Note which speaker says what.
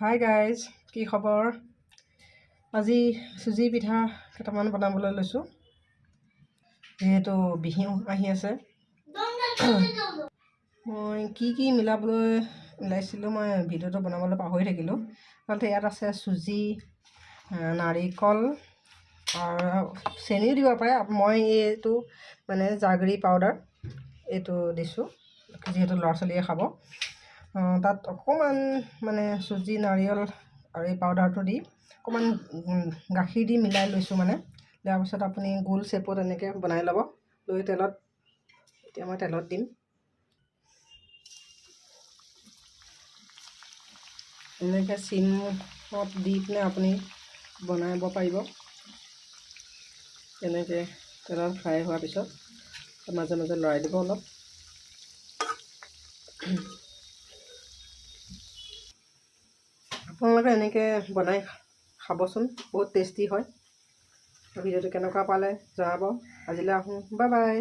Speaker 1: Hi guys, কি খবৰ? আজি চুজি পিঠা কেইটামান বনাবলৈ লৈছোঁ। যিহেতু বিহু আহি আছে, মই কি মিলাইছিলোঁ মই ভিডিঅ'টো বনাবলৈ পাহৰি থাকিলোঁ। আচলতে ইয়াত আছে চুজি, নাৰিকল আৰু চেনিও দিব পাৰে। মই এইটো মানে জাগৰী পাউডাৰ এইটো দিছোঁ, যিহেতু ল'ৰা ছোৱালীয়ে খাব। তাত অকণমান মানে চুজি, নাৰিকল আৰু এই পাউডাৰটো দি অকণমান গাখীৰ দি মিলাই লৈছোঁ। লোৱাৰ পিছত আপুনি গোল শ্বেপত এনেকৈ বনাই ল'ব। লৈ এতিয়া মই তেলত দিম। এনেকৈ চিমত দি পিনে আপুনি বনাব পাৰিব। এনেকৈ তেলত ফ্ৰাই হোৱাৰ পিছত মাজে মাজে লৰাই দিব অলপ। আপোনালোকে এনেকৈ বনাই খাবচোন, বহুত টেষ্টি হয়। ভিডিঅ'টো কেনেকুৱা পালে জনাব। আজিলৈ আহোঁ, বাই বাই।